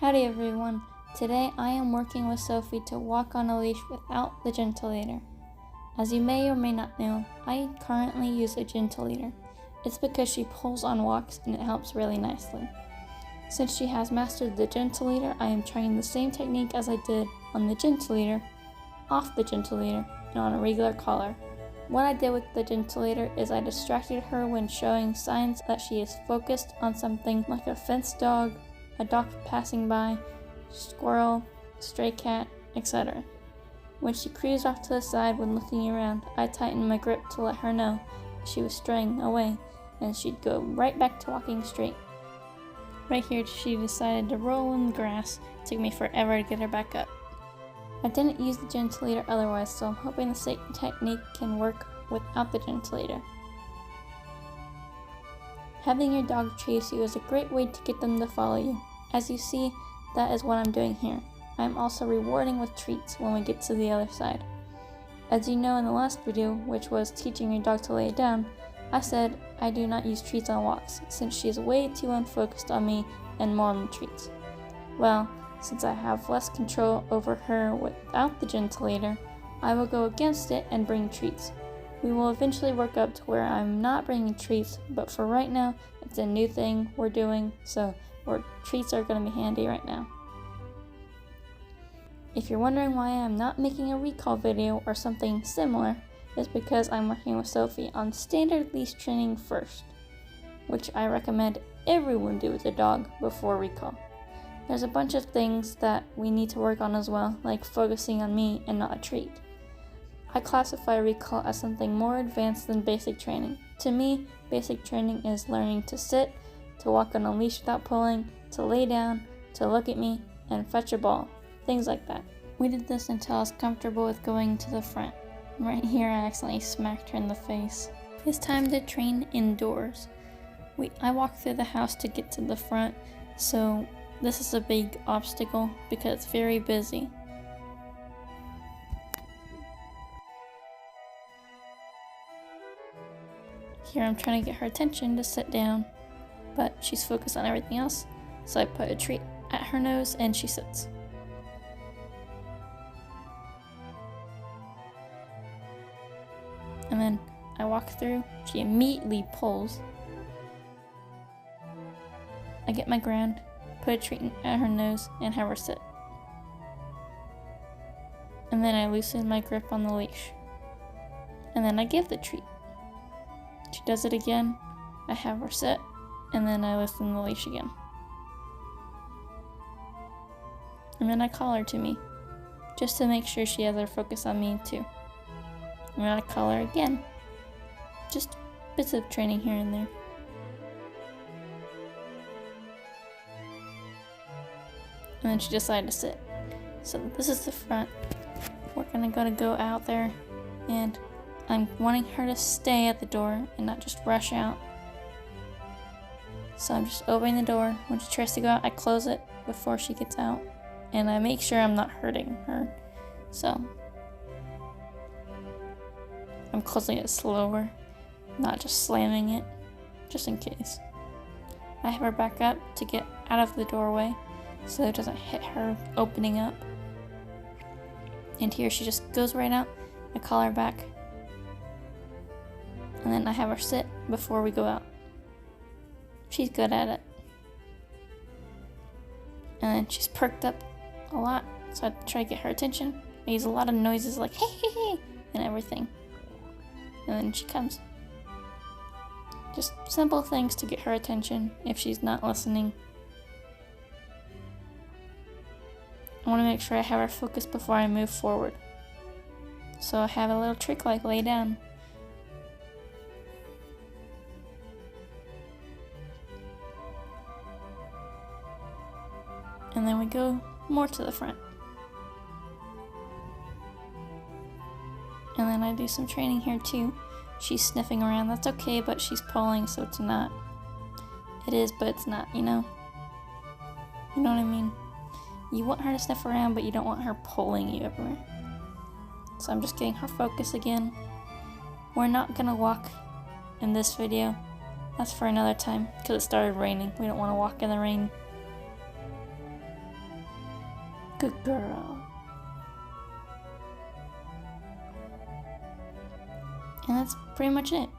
Howdy everyone, today I am working with Sophie to walk on a leash without the gentle leader. As you may or may not know, I currently use a gentle leader. It's because she pulls on walks and it helps really nicely. Since she has mastered the gentle leader, I am trying the same technique as I did on the gentle leader, off the gentle leader, and on a regular collar. What I did with the gentle leader is I distracted her when showing signs that she is focused on something like a fence dog, a dog passing by, squirrel, stray cat, etc. When she cruised off to the side when looking around, I tightened my grip to let her know she was straying away, and she'd go right back to walking straight. Right here, she decided to roll in the grass. It took me forever to get her back up. I didn't use the gentle leader otherwise, so I'm hoping the same technique can work without the gentle leader. Having your dog chase you is a great way to get them to follow you. As you see, that is what I'm doing here. I am also rewarding with treats when we get to the other side. As you know in the last video, which was teaching your dog to lay down, I said I do not use treats on walks, since she is way too unfocused on me and more on the treats. Well, since I have less control over her without the gentle leader, I will go against it and bring treats. We will eventually work up to where I'm not bringing treats, but for right now, it's a new thing we're doing, so treats are going to be handy right now. If you're wondering why I'm not making a recall video or something similar, it's because I'm working with Sophie on standard leash training first, which I recommend everyone do with a dog before recall. There's a bunch of things that we need to work on as well, like focusing on me and not a treat. I classify recall as something more advanced than basic training. To me, basic training is learning to sit, to walk on a leash without pulling, to lay down, to look at me, and fetch a ball. Things like that. We did this until I was comfortable with going to the front. Right here I accidentally smacked her in the face. It's time to train indoors. I walked through the house to get to the front, so this is a big obstacle because it's very busy. Here I'm trying to get her attention to sit down, but she's focused on everything else, so I put a treat at her nose and she sits. And then I walk through, she immediately pulls. I get my ground, put a treat at her nose, and have her sit. And then I loosen my grip on the leash. And then I give the treat. She does it again, I have her sit, and then I loosen the leash again. And then I call her to me, just to make sure she has her focus on me too. And then I call her again. Just bits of training here and there. And then she decided to sit. So this is the front. We're gonna go out there, and I'm wanting her to stay at the door and not just rush out. So I'm just opening the door. When she tries to go out, I close it before she gets out. And I make sure I'm not hurting her. So I'm closing it slower, not just slamming it, just in case. I have her back up to get out of the doorway so it doesn't hit her opening up. And here she just goes right out. I call her back. And then I have her sit before we go out. She's good at it. And then she's perked up a lot, so I try to get her attention. I use a lot of noises like hey, hey, hey, and everything. And then she comes. Just simple things to get her attention if she's not listening. I want to make sure I have her focused before I move forward. So I have a little trick like lay down. And then we go more to the front. And then I do some training here too. She's sniffing around, that's okay, but she's pulling, so it's not. It is, but it's not, you know? You know what I mean? You want her to sniff around, but you don't want her pulling you everywhere. So I'm just getting her focus again. We're not gonna walk in this video. That's for another time, because it started raining. We don't want to walk in the rain. Good girl. And that's pretty much it.